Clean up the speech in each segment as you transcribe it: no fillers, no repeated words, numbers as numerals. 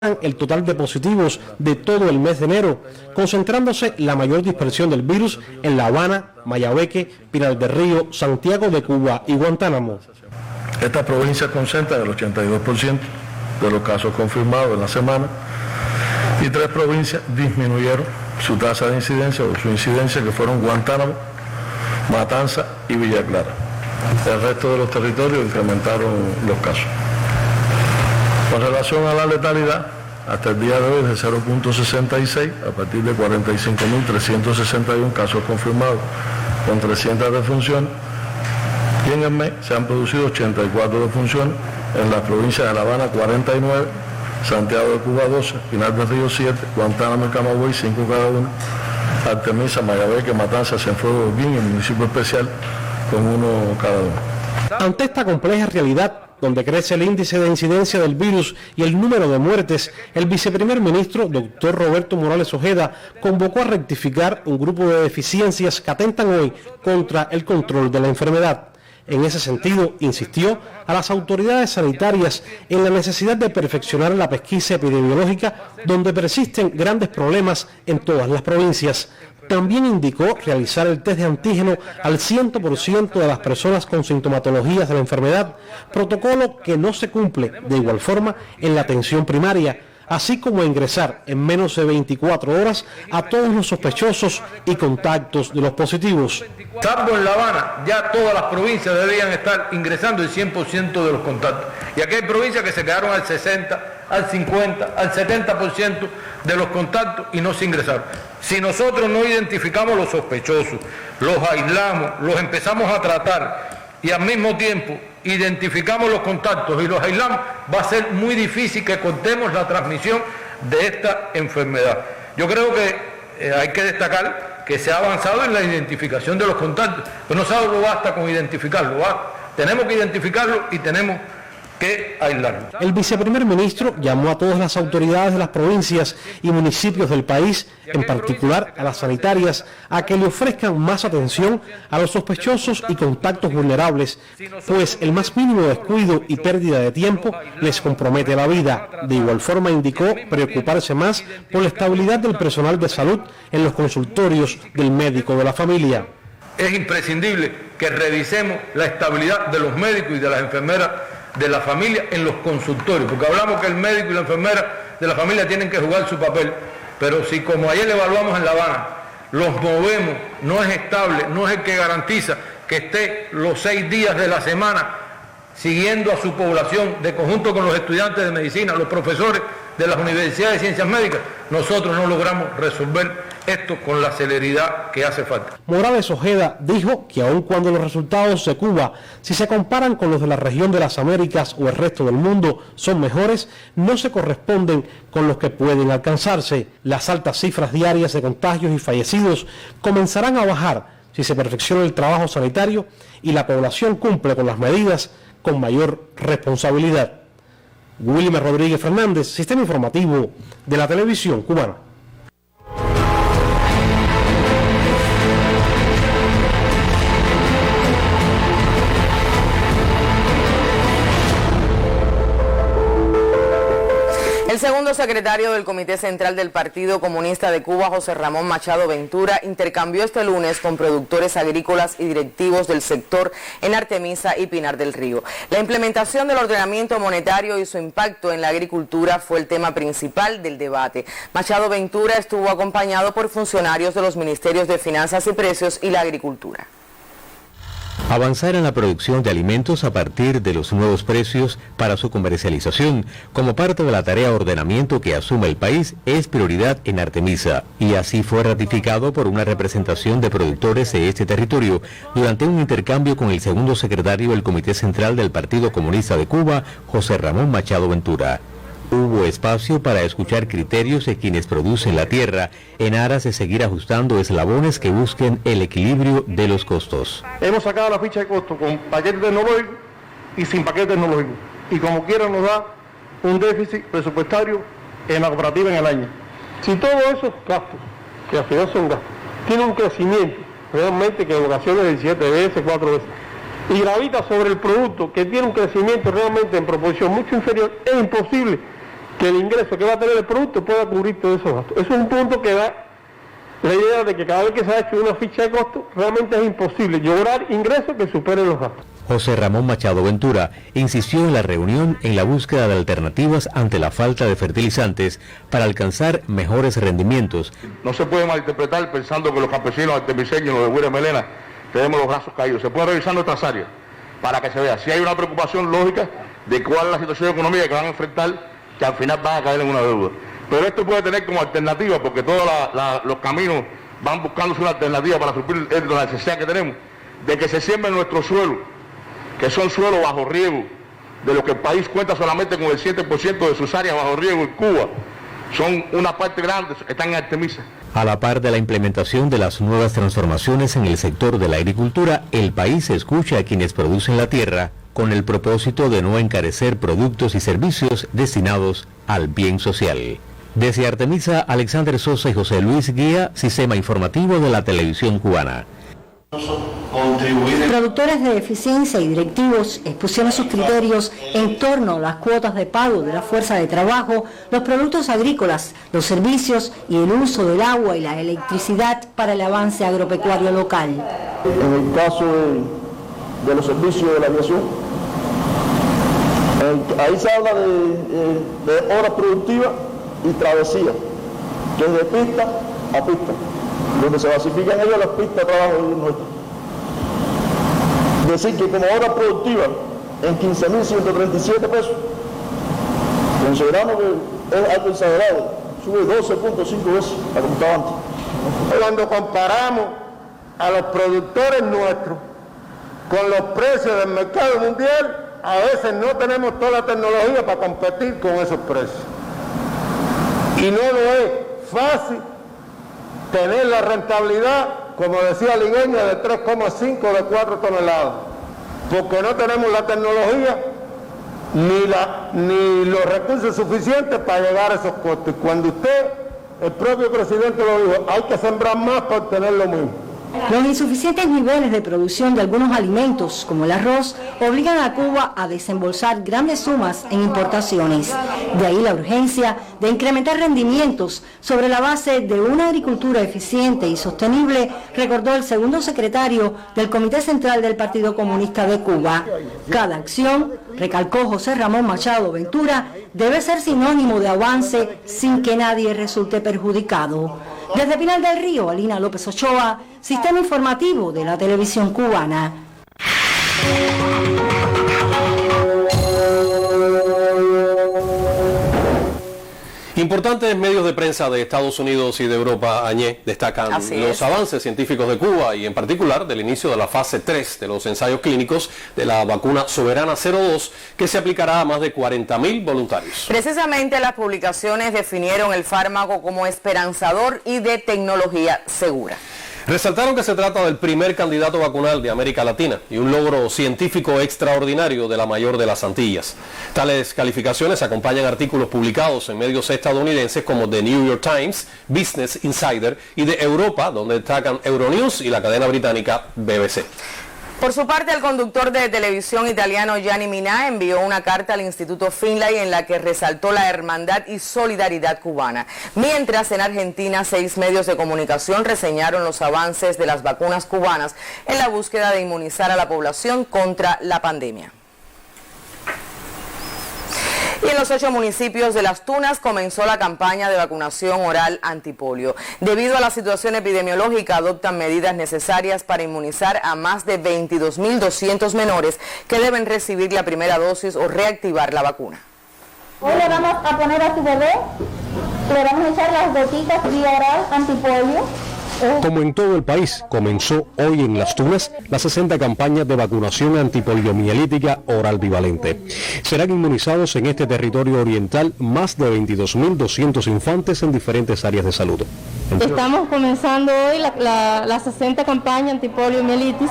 el total de positivos de todo el mes de enero, concentrándose la mayor dispersión del virus en La Habana, Mayabeque, Pinar del Río, Santiago de Cuba y Guantánamo. Estas provincias concentran el 82% de los casos confirmados en la semana y 3 provincias disminuyeron su tasa de incidencia o su incidencia, que fueron Guantánamo, Matanza y Villa Clara. El resto de los territorios incrementaron los casos. Con relación a la letalidad, hasta el día de hoy es de 0.66 a partir de 45.361 casos confirmados con 300 defunciones, y en el mes se han producido 84 defunciones en las provincias de La Habana 49, Santiago de Cuba 12, Pinar del Río 7, Guantánamo y Camagüey 5 cada uno, Artemisa, Mayabeque, Matanza, Cienfuegos, Holguín y el municipio especial con 1 cada uno. Ante esta compleja realidad, donde crece el índice de incidencia del virus y el número de muertes, el viceprimer ministro, doctor Roberto Morales Ojeda, convocó a rectificar un grupo de deficiencias que atentan hoy contra el control de la enfermedad. En ese sentido, insistió a las autoridades sanitarias en la necesidad de perfeccionar la pesquisa epidemiológica, donde persisten grandes problemas en todas las provincias. También indicó realizar el test de antígeno al 100% de las personas con sintomatologías de la enfermedad, protocolo que no se cumple de igual forma en la atención primaria, así como ingresar en menos de 24 horas a todos los sospechosos y contactos de los positivos. Salvo en La Habana, ya todas las provincias deberían estar ingresando el 100% de los contactos. Y aquí hay provincias que se quedaron al 60, al 50, al 70% de los contactos y no se ingresaron. Si nosotros no identificamos los sospechosos, los aislamos, los empezamos a tratar y al mismo tiempo identificamos los contactos y los aislamos, va a ser muy difícil que cortemos la transmisión de esta enfermedad. Yo creo que hay que destacar que se ha avanzado en la identificación de los contactos, pero no solo basta con identificarlo, tenemos que identificarlo y tenemos que aislarlo. El viceprimer ministro llamó a todas las autoridades de las provincias y municipios del país, en particular a las sanitarias, a que le ofrezcan más atención a los sospechosos y contactos vulnerables, pues el más mínimo descuido y pérdida de tiempo les compromete la vida. De igual forma indicó preocuparse más por la estabilidad del personal de salud en los consultorios del médico de la familia. Es imprescindible que revisemos la estabilidad de los médicos y de las enfermeras de la familia en los consultorios, porque hablamos que el médico y la enfermera de la familia tienen que jugar su papel, pero si como ayer le evaluamos en La Habana, los movemos, no es estable, no es el que garantiza que esté los 6 días de la semana siguiendo a su población de conjunto con los estudiantes de medicina, los profesores de las universidades de ciencias médicas, nosotros no logramos resolver esto con la celeridad que hace falta. Morales Ojeda dijo que aun cuando los resultados de Cuba, si se comparan con los de la región de las Américas o el resto del mundo, son mejores, no se corresponden con los que pueden alcanzarse. Las altas cifras diarias de contagios y fallecidos comenzarán a bajar si se perfecciona el trabajo sanitario y la población cumple con las medidas con mayor responsabilidad. Wilmer Rodríguez Fernández, Sistema Informativo de la Televisión Cubana. El segundo secretario del Comité Central del Partido Comunista de Cuba, José Ramón Machado Ventura, intercambió este lunes con productores agrícolas y directivos del sector en Artemisa y Pinar del Río. La implementación del ordenamiento monetario y su impacto en la agricultura fue el tema principal del debate. Machado Ventura estuvo acompañado por funcionarios de los Ministerios de Finanzas y Precios y la Agricultura. Avanzar en la producción de alimentos a partir de los nuevos precios para su comercialización, como parte de la tarea de ordenamiento que asume el país, es prioridad en Artemisa, y así fue ratificado por una representación de productores de este territorio durante un intercambio con el segundo secretario del Comité Central del Partido Comunista de Cuba, José Ramón Machado Ventura. Hubo espacio para escuchar criterios de quienes producen la tierra en aras de seguir ajustando eslabones que busquen el equilibrio de los costos. Hemos sacado la ficha de costo con paquete tecnológico y sin paquete tecnológico. Y como quiera nos da un déficit presupuestario en la cooperativa en el año. Si todos esos gastos, que al final son gastos, tienen un crecimiento realmente que en ocasiones de 17 veces, 4 veces, y gravita sobre el producto que tiene un crecimiento realmente en proporción mucho inferior, es imposible que el ingreso que va a tener el producto pueda cubrir todos esos gastos. Eso es un punto que da la idea de que cada vez que se ha hecho una ficha de costo, realmente es imposible lograr ingresos que superen los gastos. José Ramón Machado Ventura insistió en la reunión en la búsqueda de alternativas ante la falta de fertilizantes para alcanzar mejores rendimientos. No se puede malinterpretar pensando que los campesinos artemiseños, los de Huira Melena, tenemos los brazos caídos. Se puede revisar nuestras áreas para que se vea si hay una preocupación lógica de cuál es la situación económica que van a enfrentar, que al final van a caer en una deuda. Pero esto puede tener como alternativa, porque todos los caminos van buscándose una alternativa para suplir la necesidad que tenemos, de que se siembren nuestros suelos, que son suelos bajo riego, de los que el país cuenta solamente con el 7% de sus áreas bajo riego en Cuba. Son una parte grande, están en Artemisa. A la par de la implementación de las nuevas transformaciones en el sector de la agricultura, el país escucha a quienes producen la tierra con el propósito de no encarecer productos y servicios destinados al bien social. Desde Artemisa, Alexander Sosa y José Luis Guía, Sistema Informativo de la Televisión Cubana. Productores de eficiencia y directivos expusieron sus criterios en torno a las cuotas de pago de la fuerza de trabajo, los productos agrícolas, los servicios y el uso del agua y la electricidad para el avance agropecuario local. En el caso de los servicios de la aviación, ahí se habla de horas productivas y travesía, que es de pista a pista, donde se basifican ellos las pistas de trabajo nuestras. Es decir, que como hora productiva en 15.137 pesos, consideramos que es algo exagerado, sube 12.5 veces a como estaba antes. Cuando comparamos a los productores nuestros con los precios del mercado mundial, a veces no tenemos toda la tecnología para competir con esos precios. Y no lo es fácil tener la rentabilidad, como decía Ligueña, de 3,5 de 4 toneladas, porque no tenemos la tecnología ni los recursos suficientes para llegar a esos costos. Y cuando el propio presidente lo dijo, hay que sembrar más para obtener lo mismo. Los insuficientes niveles de producción de algunos alimentos, como el arroz, obligan a Cuba a desembolsar grandes sumas en importaciones. De ahí la urgencia de incrementar rendimientos sobre la base de una agricultura eficiente y sostenible, recordó el segundo secretario del Comité Central del Partido Comunista de Cuba. Cada acción, recalcó José Ramón Machado Ventura, debe ser sinónimo de avance sin que nadie resulte perjudicado. Desde Pinar del Río, Alina López Ochoa, Sistema Informativo de la Televisión Cubana. Importantes medios de prensa de Estados Unidos y de Europa, Añé, destacan los avances científicos de Cuba y en particular del inicio de la fase 3 de los ensayos clínicos de la vacuna Soberana 02 que se aplicará a más de 40.000 voluntarios. Precisamente las publicaciones definieron el fármaco como esperanzador y de tecnología segura. Resaltaron que se trata del primer candidato vacunal de América Latina y un logro científico extraordinario de la mayor de las Antillas. Tales calificaciones acompañan artículos publicados en medios estadounidenses como The New York Times, Business Insider y de Europa, donde destacan Euronews y la cadena británica BBC. Por su parte, el conductor de televisión italiano Gianni Minà envió una carta al Instituto Finlay en la que resaltó la hermandad y solidaridad cubana. Mientras, en Argentina, 6 medios de comunicación reseñaron los avances de las vacunas cubanas en la búsqueda de inmunizar a la población contra la pandemia. Y en los 8 municipios de Las Tunas comenzó la campaña de vacunación oral antipolio. Debido a la situación epidemiológica, adoptan medidas necesarias para inmunizar a más de 22.200 menores que deben recibir la primera dosis o reactivar la vacuna. Hoy le vamos a poner a su bebé, le vamos a echar las gotitas vía oral antipolio. Como en todo el país, comenzó hoy en Las Tunas la 60 campañas de vacunación antipoliomielítica oral bivalente. Serán inmunizados en este territorio oriental más de 22.200 infantes en diferentes áreas de salud. Estamos comenzando hoy la 60 campaña antipoliomielitis.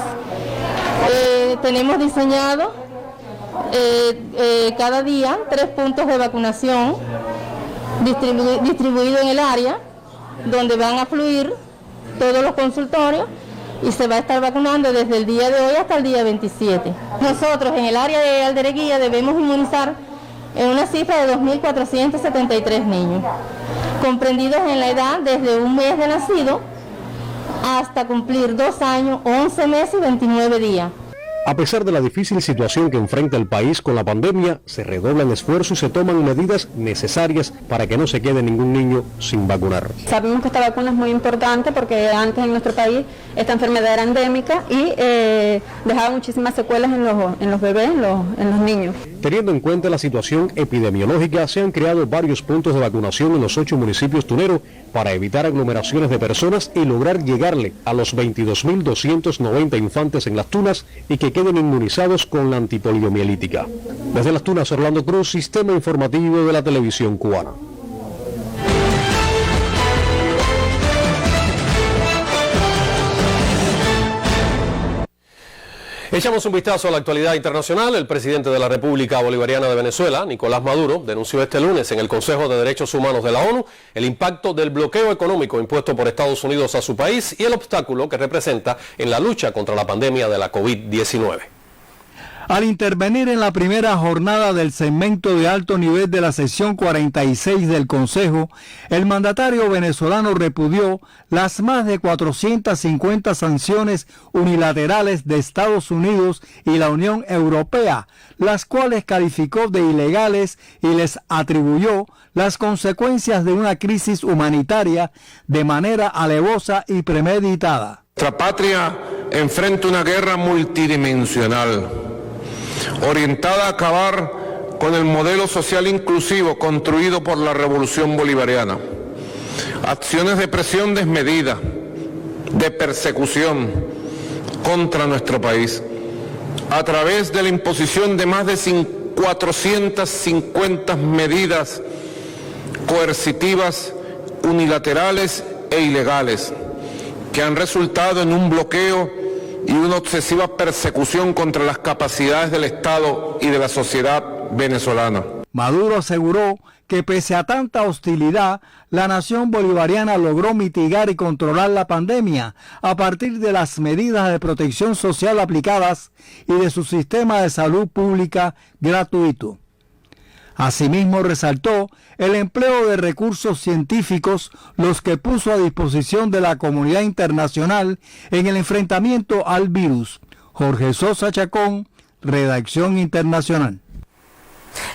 Tenemos diseñado cada día 3 puntos de vacunación distribuidos en el área, donde van a fluir todos los consultorios y se va a estar vacunando desde el día de hoy hasta el día 27. Nosotros en el área de Aldereguía debemos inmunizar en una cifra de 2.473 niños, comprendidos en la edad desde un mes de nacido hasta cumplir 2 años, 11 meses y 29 días. A pesar de la difícil situación que enfrenta el país con la pandemia, se redoblan esfuerzos y se toman medidas necesarias para que no se quede ningún niño sin vacunar. Sabemos que esta vacuna es muy importante porque antes en nuestro país esta enfermedad era endémica y dejaba muchísimas secuelas en los bebés, en los niños. Teniendo en cuenta la situación epidemiológica, se han creado varios puntos de vacunación en los 8 municipios tuneros para evitar aglomeraciones de personas y lograr llegarle a los 22.290 infantes en las Tunas y que queden inmunizados con la antipoliomielítica. Desde las Tunas, Orlando Cruz, Sistema Informativo de la Televisión Cubana. Echamos un vistazo a la actualidad internacional. El presidente de la República Bolivariana de Venezuela, Nicolás Maduro, denunció este lunes en el Consejo de Derechos Humanos de la ONU el impacto del bloqueo económico impuesto por Estados Unidos a su país y el obstáculo que representa en la lucha contra la pandemia de la COVID-19. Al intervenir en la primera jornada del segmento de alto nivel de la sesión 46 del Consejo, el mandatario venezolano repudió las más de 450 sanciones unilaterales de Estados Unidos y la Unión Europea, las cuales calificó de ilegales y les atribuyó las consecuencias de una crisis humanitaria de manera alevosa y premeditada. Nuestra patria enfrenta una guerra multidimensional, orientada a acabar con el modelo social inclusivo construido por la Revolución Bolivariana. Acciones de presión desmedida, de persecución contra nuestro país, a través de la imposición de más de 450 medidas coercitivas, unilaterales e ilegales, que han resultado en un bloqueo y una obsesiva persecución contra las capacidades del Estado y de la sociedad venezolana. Maduro aseguró que pese a tanta hostilidad, la nación bolivariana logró mitigar y controlar la pandemia a partir de las medidas de protección social aplicadas y de su sistema de salud pública gratuito. Asimismo, resaltó el empleo de recursos científicos, los que puso a disposición de la comunidad internacional en el enfrentamiento al virus. Jorge Sosa Chacón, Redacción Internacional.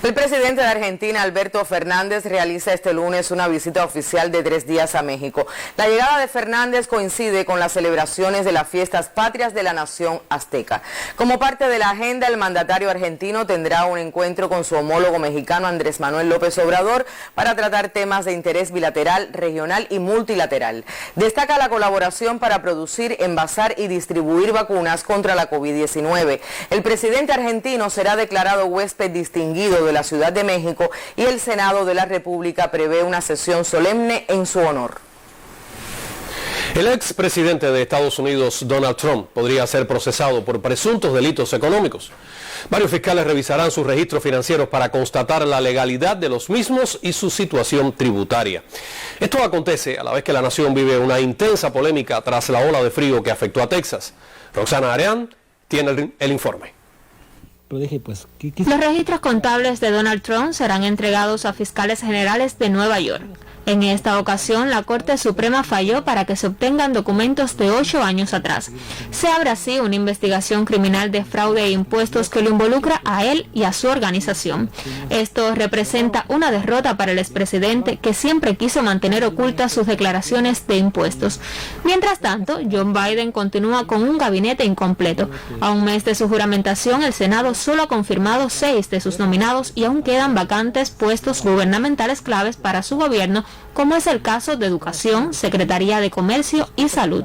El presidente de Argentina, Alberto Fernández, realiza este lunes una visita oficial de 3 días a México. La llegada de Fernández coincide con las celebraciones de las fiestas patrias de la nación azteca. Como parte de la agenda, el mandatario argentino tendrá un encuentro con su homólogo mexicano Andrés Manuel López Obrador para tratar temas de interés bilateral, regional y multilateral. Destaca la colaboración para producir, envasar y distribuir vacunas contra la COVID-19. El presidente argentino será declarado huésped distinguido de la Ciudad de México y el Senado de la República prevé una sesión solemne en su honor. El expresidente de Estados Unidos, Donald Trump, podría ser procesado por presuntos delitos económicos. Varios fiscales revisarán sus registros financieros para constatar la legalidad de los mismos y su situación tributaria. Esto acontece a la vez que la nación vive una intensa polémica tras la ola de frío que afectó a Texas. Roxana Areán tiene el informe. Los registros contables de Donald Trump serán entregados a fiscales generales de Nueva York. En esta ocasión, la Corte Suprema falló para que se obtengan documentos de 8 años atrás. Se abre así una investigación criminal de fraude e impuestos que lo involucra a él y a su organización. Esto representa una derrota para el expresidente, que siempre quiso mantener ocultas sus declaraciones de impuestos. Mientras tanto, John Biden continúa con un gabinete incompleto. A un mes de su juramentación, el Senado solo ha confirmado 6 de sus nominados y aún quedan vacantes puestos gubernamentales claves para su gobierno, como es el caso de Educación, Secretaría de Comercio y Salud.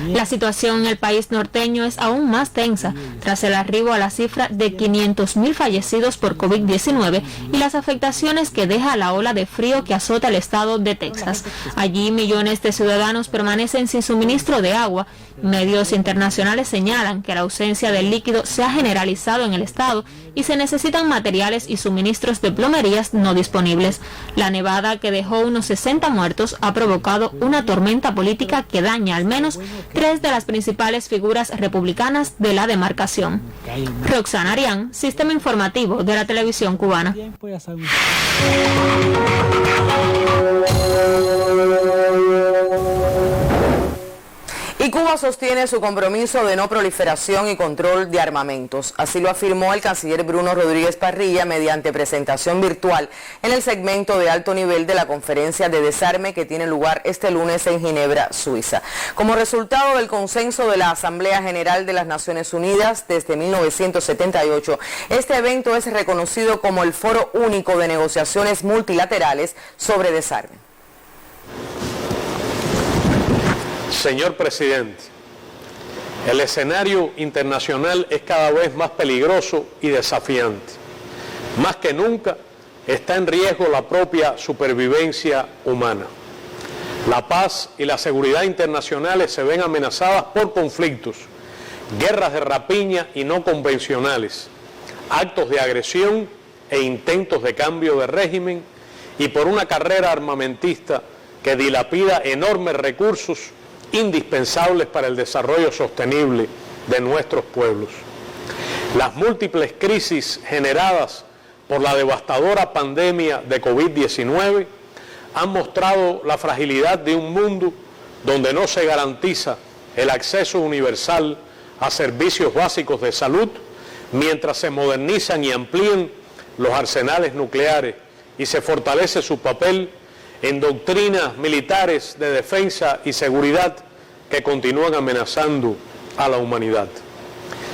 La situación en el país norteño es aún más tensa tras el arribo a la cifra de 500.000 fallecidos por COVID-19 y las afectaciones que deja la ola de frío que azota el estado de Texas. Allí millones de ciudadanos permanecen sin suministro de agua. Medios internacionales señalan que la ausencia del líquido se ha generalizado en el estado y se necesitan materiales y suministros de plomerías no disponibles. La nevada, que dejó unos menos 60 muertos ha provocado una tormenta política que daña al menos 3 de las principales figuras republicanas de la demarcación. Roxana Arián, Sistema Informativo de la Televisión Cubana. Y Cuba sostiene su compromiso de no proliferación y control de armamentos. Así lo afirmó el canciller Bruno Rodríguez Parrilla mediante presentación virtual en el segmento de alto nivel de la conferencia de desarme que tiene lugar este lunes en Ginebra, Suiza. Como resultado del consenso de la Asamblea General de las Naciones Unidas desde 1978, este evento es reconocido como el Foro Único de Negociaciones Multilaterales sobre Desarme. Señor presidente, el escenario internacional es cada vez más peligroso y desafiante. Más que nunca está en riesgo la propia supervivencia humana. La paz y la seguridad internacionales se ven amenazadas por conflictos, guerras de rapiña y no convencionales, actos de agresión e intentos de cambio de régimen y por una carrera armamentista que dilapida enormes recursos indispensables para el desarrollo sostenible de nuestros pueblos. Las múltiples crisis generadas por la devastadora pandemia de COVID-19 han mostrado la fragilidad de un mundo donde no se garantiza el acceso universal a servicios básicos de salud, mientras se modernizan y amplían los arsenales nucleares y se fortalece su papel en doctrinas militares de defensa y seguridad que continúan amenazando a la humanidad.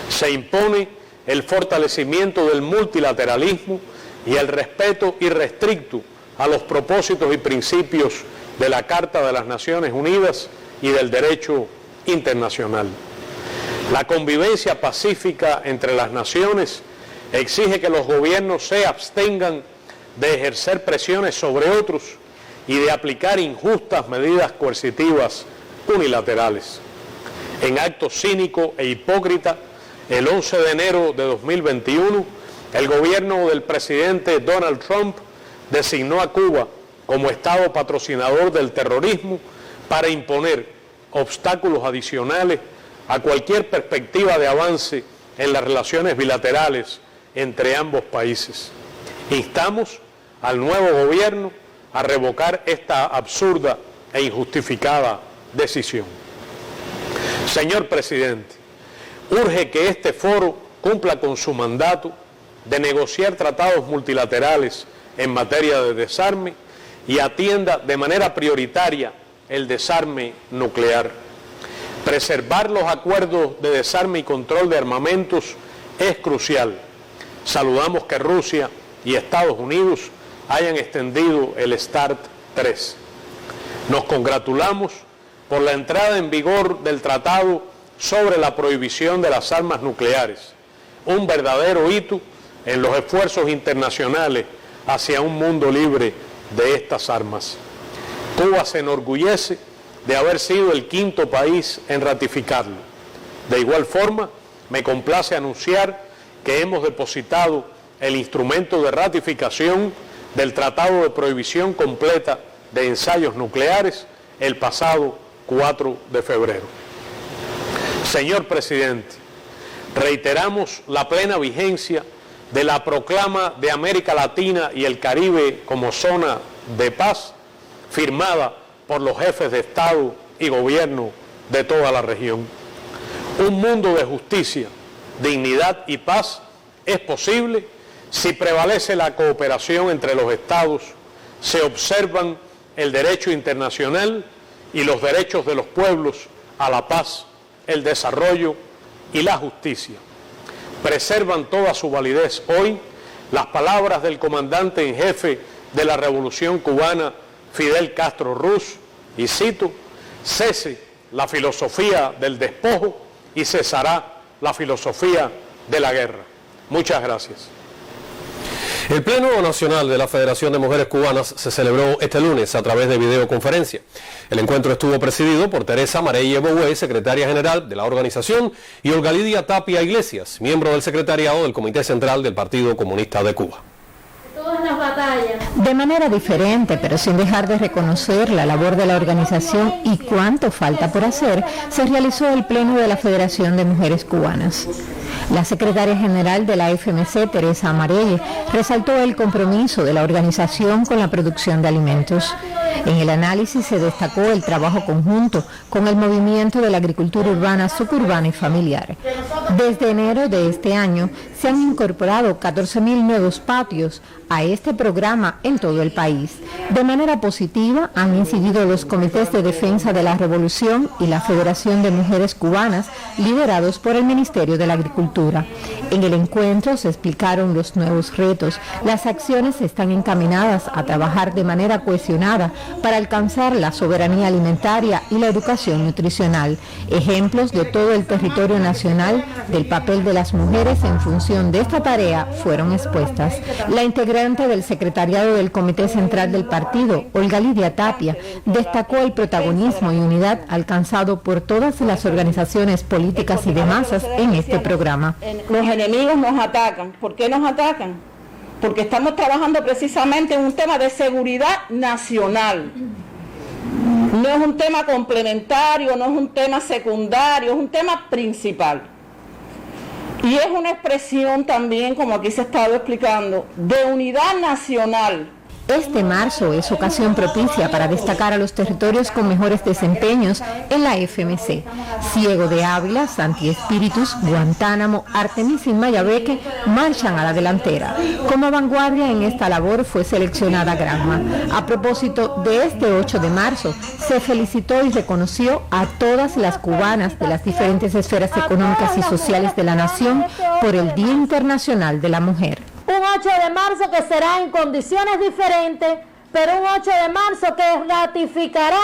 Se impone el fortalecimiento del multilateralismo y el respeto irrestricto a los propósitos y principios de la Carta de las Naciones Unidas y del derecho internacional. La convivencia pacífica entre las naciones exige que los gobiernos se abstengan de ejercer presiones sobre otros y de aplicar injustas medidas coercitivas unilaterales. En acto cínico e hipócrita, el 11 de enero de 2021, el gobierno del presidente Donald Trump designó a Cuba como Estado patrocinador del terrorismo para imponer obstáculos adicionales a cualquier perspectiva de avance en las relaciones bilaterales entre ambos países. Instamos al nuevo gobierno a revocar esta absurda e injustificada decisión. Señor presidente, urge que este foro cumpla con su mandato de negociar tratados multilaterales en materia de desarme y atienda de manera prioritaria el desarme nuclear. Preservar los acuerdos de desarme y control de armamentos es crucial. Saludamos que Rusia y Estados Unidos hayan extendido el START 3. Nos congratulamos por la entrada en vigor del Tratado sobre la prohibición de las armas nucleares, un verdadero hito en los esfuerzos internacionales hacia un mundo libre de estas armas. Cuba se enorgullece de haber sido el quinto país en ratificarlo. De igual forma, me complace anunciar que hemos depositado el instrumento de ratificación del Tratado de Prohibición Completa de Ensayos Nucleares el pasado 4 de febrero. Señor presidente, reiteramos la plena vigencia de la proclama de América Latina y el Caribe como zona de paz, firmada por los jefes de Estado y Gobierno de toda la región. Un mundo de justicia, dignidad y paz es posible si prevalece la cooperación entre los Estados, se observan el derecho internacional y los derechos de los pueblos a la paz, el desarrollo y la justicia. Preservan toda su validez hoy las palabras del comandante en jefe de la Revolución Cubana, Fidel Castro Ruz, y cito: cese la filosofía del despojo y cesará la filosofía de la guerra. Muchas gracias. El Pleno Nacional de la Federación de Mujeres Cubanas se celebró este lunes a través de videoconferencia. El encuentro estuvo presidido por Teresa Marelle Bogué, secretaria general de la organización, y Olga Lidia Tapia Iglesias, miembro del secretariado del Comité Central del Partido Comunista de Cuba. Todas las De manera diferente, pero sin dejar de reconocer la labor de la organización y cuánto falta por hacer, se realizó el pleno de la Federación de Mujeres Cubanas. La secretaria general de la FMC, Teresa Amarelle, resaltó el compromiso de la organización con la producción de alimentos. En el análisis se destacó el trabajo conjunto con el movimiento de la agricultura urbana, suburbana y familiar. Desde enero de este año se han incorporado 14.000 nuevos patios a este programa en todo el país. De manera positiva han incidido los comités de defensa de la revolución y la Federación de Mujeres Cubanas, liderados por el Ministerio de la Agricultura. En el encuentro se explicaron los nuevos retos. Las acciones están encaminadas a trabajar de manera cohesionada para alcanzar la soberanía alimentaria y la educación nutricional. Ejemplos de todo el territorio nacional del papel de las mujeres en función de esta tarea fueron expuestas. La integrante del secretariado del Comité Central del Partido, Olga Lidia Tapia, destacó el protagonismo y unidad alcanzado por todas las organizaciones políticas y de masas en este programa. Los enemigos nos atacan. ¿Por qué nos atacan? Porque estamos trabajando precisamente en un tema de seguridad nacional. No es un tema complementario, no es un tema secundario, es un tema principal. Y es una expresión también, como aquí se ha estado explicando, de unidad nacional. Este marzo es ocasión propicia para destacar a los territorios con mejores desempeños en la FMC. Ciego de Ávila, Santi Espíritus, Guantánamo, Artemisa y Mayabeque marchan a la delantera. Como vanguardia en esta labor fue seleccionada Granma. A propósito de este 8 de marzo, se felicitó y reconoció a todas las cubanas de las diferentes esferas económicas y sociales de la nación por el Día Internacional de la Mujer. Un 8 de marzo que será en condiciones diferentes, pero un 8 de marzo que ratificará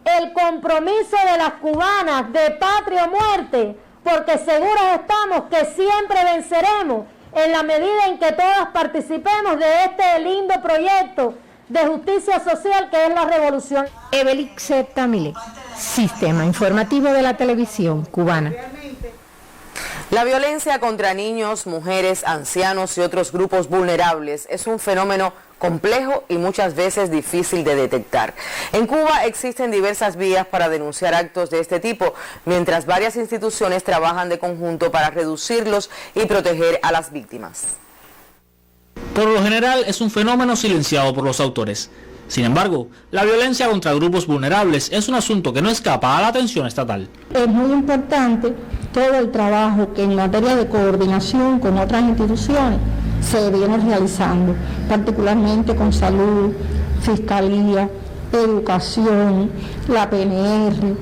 el compromiso de las cubanas de patria o muerte, porque seguros estamos que siempre venceremos en la medida en que todas participemos de este lindo proyecto de justicia social que es la revolución. Evelixe Tamile, Sistema Informativo de la Televisión Cubana. La violencia contra niños, mujeres, ancianos y otros grupos vulnerables es un fenómeno complejo y muchas veces difícil de detectar. En Cuba existen diversas vías para denunciar actos de este tipo, mientras varias instituciones trabajan de conjunto para reducirlos y proteger a las víctimas. Por lo general es un fenómeno silenciado por los autores. Sin embargo, la violencia contra grupos vulnerables es un asunto que no escapa a la atención estatal. Es muy importante todo el trabajo que en materia de coordinación con otras instituciones se viene realizando, particularmente con salud, fiscalía, educación, la PNR,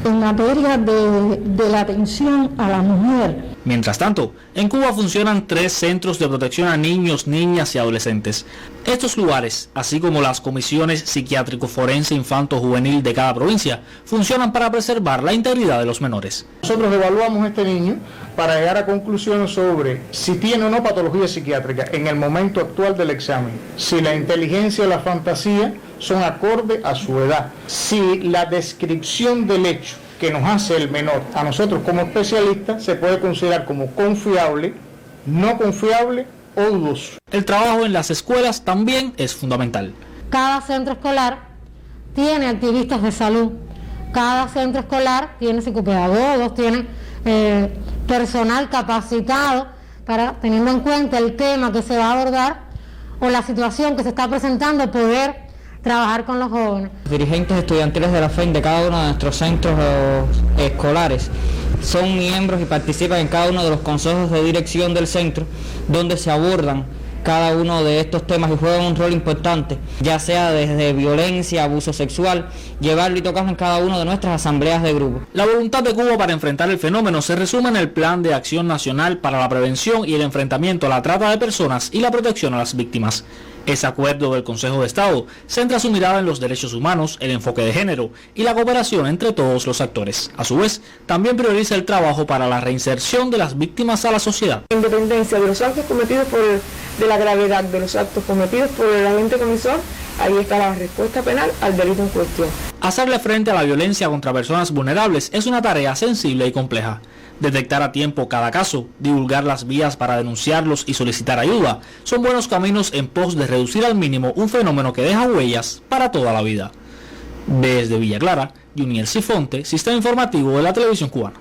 en materia de la atención a la mujer. Mientras tanto, en Cuba funcionan 3 centros de protección a niños, niñas y adolescentes. Estos lugares, así como las comisiones psiquiátrico-forense infanto-juvenil de cada provincia, funcionan para preservar la integridad de los menores. Nosotros evaluamos a este niño para llegar a conclusiones sobre si tiene o no patología psiquiátrica en el momento actual del examen, si la inteligencia y la fantasía son acorde a su edad, si la descripción del hecho que nos hace el menor a nosotros como especialistas se puede considerar como confiable, no confiable o dudoso. El trabajo en las escuelas también es fundamental. Cada centro escolar tiene activistas de salud, cada centro escolar tiene psicopedagogos, tiene personal capacitado para, teniendo en cuenta el tema que se va a abordar o la situación que se está presentando, poder trabajar con los jóvenes. Los dirigentes estudiantiles de la FEN de cada uno de nuestros centros escolares son miembros y participan en cada uno de los consejos de dirección del centro, donde se abordan cada uno de estos temas y juegan un rol importante, ya sea desde violencia, abuso sexual, llevarlo y tocarlo en cada una de nuestras asambleas de grupo. La voluntad de Cuba para enfrentar el fenómeno se resume en el Plan de Acción Nacional para la Prevención y el Enfrentamiento a la Trata de Personas y la Protección a las Víctimas. Ese acuerdo del Consejo de Estado centra su mirada en los derechos humanos, el enfoque de género y la cooperación entre todos los actores. A su vez, también prioriza el trabajo para la reinserción de las víctimas a la sociedad. Independencia de los actos cometidos de la gravedad de los actos cometidos por el agente comisor ahí está la respuesta penal al delito en cuestión. Hacerle frente a la violencia contra personas vulnerables es una tarea sensible y compleja. Detectar a tiempo cada caso, divulgar las vías para denunciarlos y solicitar ayuda son buenos caminos en pos de reducir al mínimo un fenómeno que deja huellas para toda la vida. Desde Villa Clara, Juniel Sifonte, Sistema Informativo de la Televisión Cubana.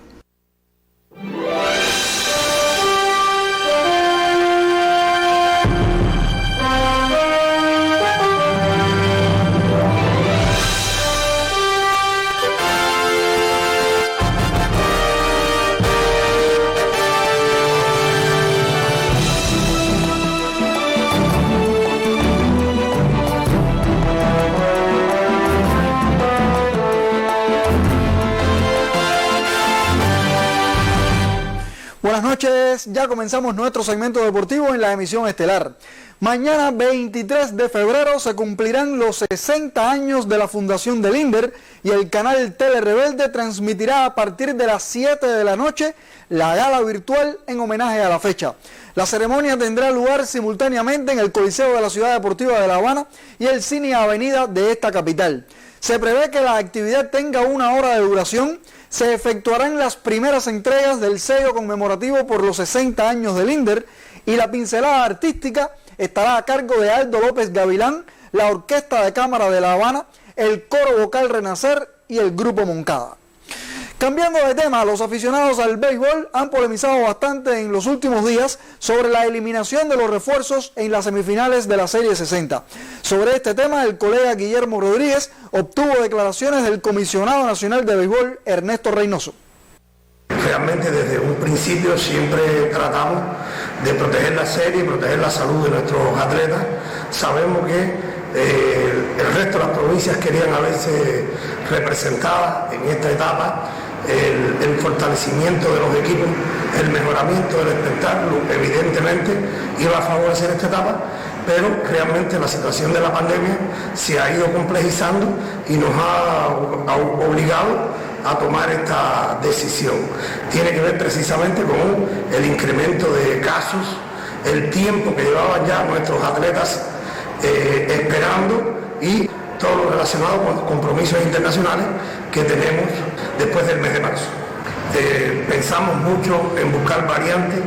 Buenas noches, ya comenzamos nuestro segmento deportivo en la emisión estelar. Mañana 23 de febrero se cumplirán los 60 años de la fundación del INDER y el canal Tele Rebelde transmitirá a partir de las 7 de la noche la gala virtual en homenaje a la fecha. La ceremonia tendrá lugar simultáneamente en el Coliseo de la Ciudad Deportiva de La Habana y el Cine Avenida de esta capital. Se prevé que la actividad tenga 1 hora de duración. Se efectuarán las primeras entregas del sello conmemorativo por los 60 años del INDER y la pincelada artística estará a cargo de Aldo López Gavilán, la Orquesta de Cámara de La Habana, el Coro Vocal Renacer y el Grupo Moncada. Cambiando de tema, los aficionados al béisbol han polemizado bastante en los últimos días sobre la eliminación de los refuerzos en las semifinales de la Serie 60. Sobre este tema, el colega Guillermo Rodríguez obtuvo declaraciones del comisionado nacional de béisbol, Ernesto Reynoso. Realmente desde un principio siempre tratamos de proteger la serie, proteger la salud de nuestros atletas. Sabemos que el resto de las provincias querían haberse representadas en esta etapa. El fortalecimiento de los equipos, el mejoramiento del espectáculo, evidentemente iba a favorecer esta etapa, pero realmente la situación de la pandemia se ha ido complejizando y nos ha obligado a tomar esta decisión. Tiene que ver precisamente con el incremento de casos, el tiempo que llevaban ya nuestros atletas esperando y todo lo relacionado con compromisos internacionales que tenemos después del mes de marzo. Pensamos mucho en buscar variantes,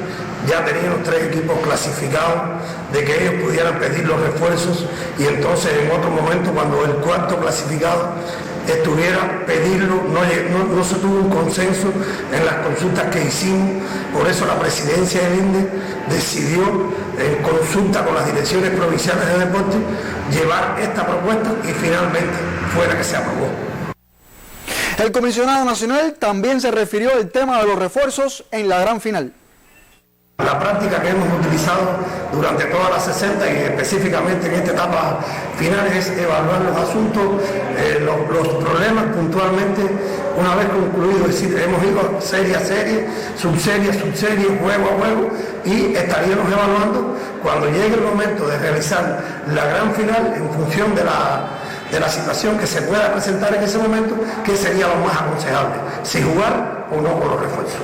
ya teníamos 3 equipos clasificados, de que ellos pudieran pedir los refuerzos y entonces en otro momento cuando el 4º clasificado estuviera pedirlo, no se tuvo un consenso en las consultas que hicimos, por eso la presidencia del INDE decidió, en consulta con las direcciones provinciales de deporte, llevar esta propuesta y finalmente fue la que se aprobó. El comisionado nacional también se refirió al tema de los refuerzos en la gran final. La práctica que hemos utilizado durante todas las 60 y específicamente en esta etapa final es evaluar los asuntos, los problemas puntualmente una vez concluido, es decir, hemos ido serie a serie, subserie a subserie, juego a juego y estaríamos evaluando cuando llegue el momento de realizar la gran final en función de la situación que se pueda presentar en ese momento, que sería lo más aconsejable, si jugar o no con los refuerzos.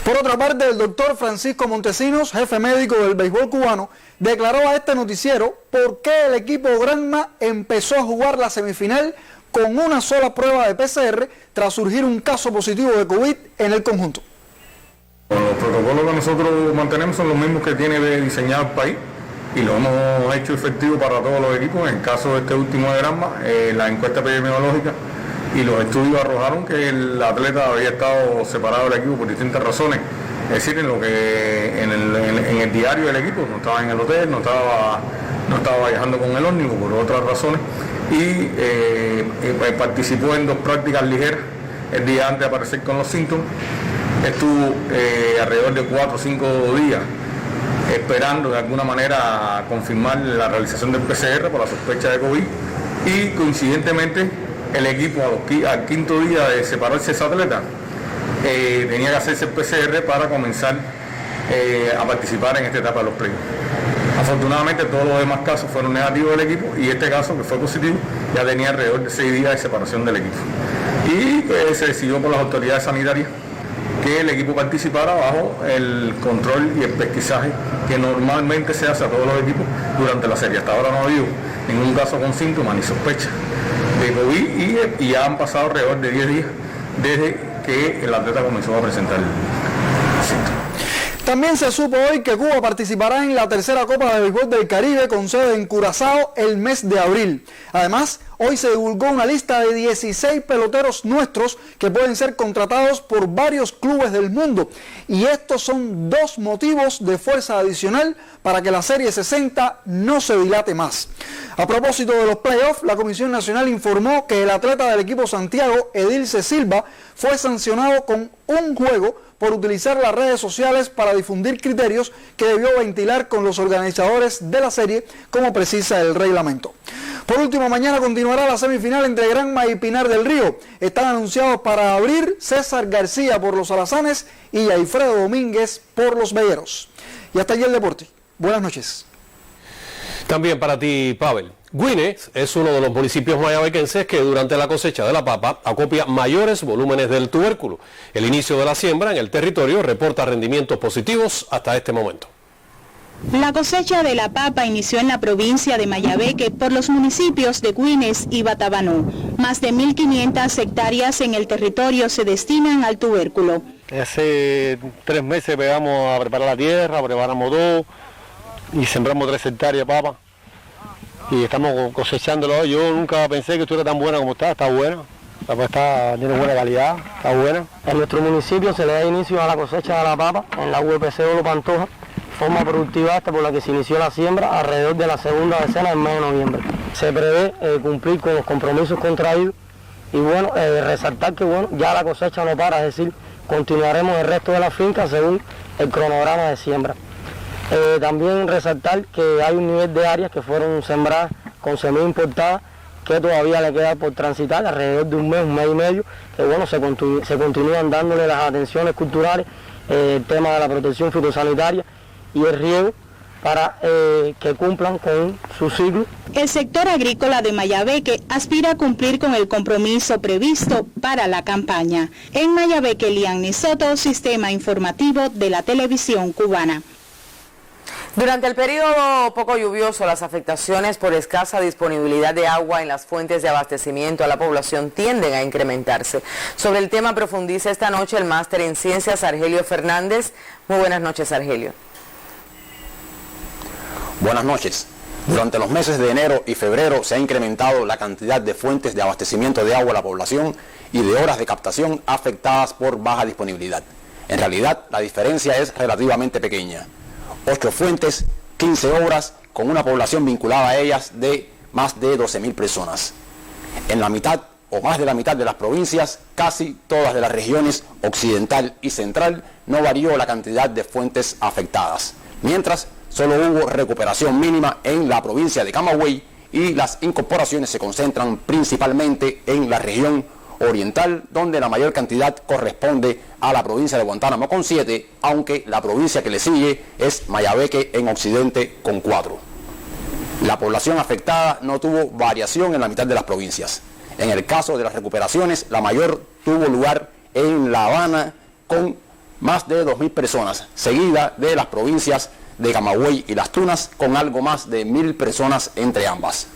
Por otra parte, el doctor Francisco Montesinos, jefe médico del béisbol cubano, declaró a este noticiero por qué el equipo Granma empezó a jugar la semifinal con una sola prueba de PCR tras surgir un caso positivo de COVID en el conjunto. Los protocolos que nosotros mantenemos son los mismos que tiene diseñado el país y lo hemos hecho efectivo para todos los equipos. En el caso de este último de Granma, la encuesta epidemiológica y los estudios arrojaron que el atleta había estado separado del equipo por distintas razones, es decir, en el diario del equipo, no estaba en el hotel, no estaba viajando con el ómnibus por otras razones y participó en 2 prácticas ligeras el día antes de aparecer con los síntomas. Estuvo alrededor de 4 o 5 días esperando de alguna manera confirmar la realización del PCR por la sospecha de COVID y coincidentemente el equipo al 5.º día de separarse ese atleta tenía que hacerse el PCR para comenzar a participar en esta etapa de los playoffs. Afortunadamente todos los demás casos fueron negativos del equipo y este caso, que fue positivo, ya tenía alrededor de 6 días de separación del equipo. Y se decidió por las autoridades sanitarias que el equipo participara bajo el control y el pesquisaje que normalmente se hace a todos los equipos durante la serie. Hasta ahora no ha habido ningún caso con síntomas ni sospecha de COVID y ya han pasado alrededor de 10 días desde que el atleta comenzó a presentar síntomas. También se supo hoy que Cuba participará en la tercera Copa de Béisbol del Caribe con sede en Curazao el mes de abril. Además, hoy se divulgó una lista de 16 peloteros nuestros que pueden ser contratados por varios clubes del mundo. Y estos son 2 motivos de fuerza adicional para que la Serie 60 no se dilate más. A propósito de los playoffs, la Comisión Nacional informó que el atleta del equipo Santiago, Edilce Silva, fue sancionado con un juego por utilizar las redes sociales para difundir criterios que debió ventilar con los organizadores de la serie, como precisa el reglamento. Por último, mañana continuará la semifinal entre Granma y Pinar del Río. Están anunciados para abrir César García por los Alazanes y Alfredo Domínguez por los Belleros. Y hasta allí el deporte. Buenas noches. También para ti, Pavel. Güines es uno de los municipios mayabequenses que durante la cosecha de la papa acopia mayores volúmenes del tubérculo. El inicio de la siembra en el territorio reporta rendimientos positivos hasta este momento. La cosecha de la papa inició en la provincia de Mayabeque por los municipios de Güines y Batabanó. Más de 1.500 hectáreas en el territorio se destinan al tubérculo. Hace 3 meses pegamos a preparar la tierra, preparamos 2 y sembramos 3 hectáreas de papa. Y estamos cosechándolo. Yo nunca pensé que estuviera tan buena como está buena. La papa tiene buena calidad, está buena. En nuestro municipio se le da inicio a la cosecha de la papa en la UPC Olo Pantoja, forma productiva por la que se inició la siembra alrededor de la segunda decena del mes de noviembre. Se prevé cumplir con los compromisos contraídos y bueno, resaltar que bueno, ya la cosecha no para, es decir, continuaremos el resto de la finca según el cronograma de siembra. También resaltar que hay un nivel de áreas que fueron sembradas con semilla importada que todavía le queda por transitar alrededor de un mes y medio, que bueno, se continúan dándole las atenciones culturales, el tema de la protección fitosanitaria y el riego para que cumplan con su ciclo. El sector agrícola de Mayabeque aspira a cumplir con el compromiso previsto para la campaña. En Mayabeque, Lianni Soto, Sistema Informativo de la Televisión Cubana. Durante el periodo poco lluvioso, las afectaciones por escasa disponibilidad de agua en las fuentes de abastecimiento a la población tienden a incrementarse. Sobre el tema profundiza esta noche el máster en Ciencias Argelio Fernández. Muy buenas noches, Argelio. Buenas noches. Durante los meses de enero y febrero se ha incrementado la cantidad de fuentes de abastecimiento de agua a la población y de horas de captación afectadas por baja disponibilidad. En realidad, la diferencia es relativamente pequeña. 8 fuentes, 15 horas, con una población vinculada a ellas de más de 12.000 personas. En la mitad o más de la mitad de las provincias, casi todas de las regiones occidental y central, no varió la cantidad de fuentes afectadas, mientras solo hubo recuperación mínima en la provincia de Camagüey y las incorporaciones se concentran principalmente en la región oriental, donde la mayor cantidad corresponde a la provincia de Guantánamo con 7, aunque la provincia que le sigue es Mayabeque en occidente con 4. La población afectada no tuvo variación en la mitad de las provincias. En el caso de las recuperaciones, la mayor tuvo lugar en La Habana con más de 2.000 personas, seguida de las provincias de Camagüey y Las Tunas con algo más de 1.000 personas entre ambas.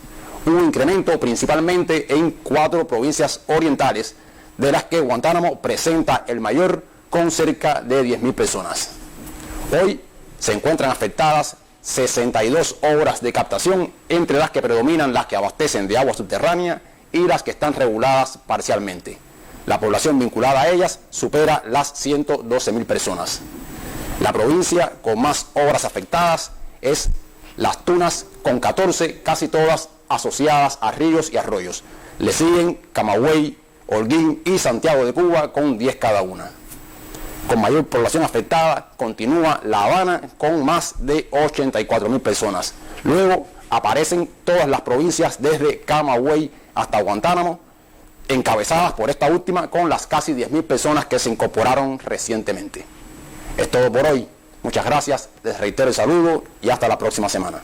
Hubo incremento principalmente en 4 provincias orientales, de las que Guantánamo presenta el mayor con cerca de 10.000 personas. Hoy se encuentran afectadas 62 obras de captación, entre las que predominan las que abastecen de agua subterránea y las que están reguladas parcialmente. La población vinculada a ellas supera las 112.000 personas. La provincia con más obras afectadas es Las Tunas con 14, casi todas asociadas a ríos y arroyos. Le siguen Camagüey, Holguín y Santiago de Cuba con 10 cada una. Con mayor población afectada continúa La Habana con más de 84.000 personas. Luego aparecen todas las provincias desde Camagüey hasta Guantánamo, encabezadas por esta última con las casi 10.000 personas que se incorporaron recientemente. Es todo por hoy. Muchas gracias, les reitero el saludo y hasta la próxima semana.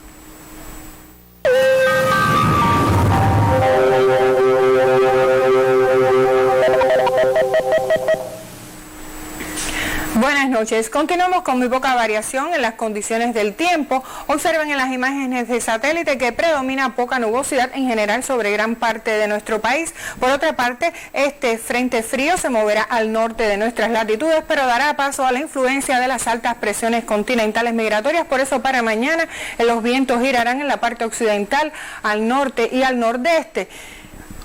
Buenas noches. Continuamos con muy poca variación en las condiciones del tiempo. Observen en las imágenes de satélite que predomina poca nubosidad en general sobre gran parte de nuestro país. Por otra parte, este frente frío se moverá al norte de nuestras latitudes, pero dará paso a la influencia de las altas presiones continentales migratorias. Por eso para mañana los vientos girarán en la parte occidental, al norte y al nordeste.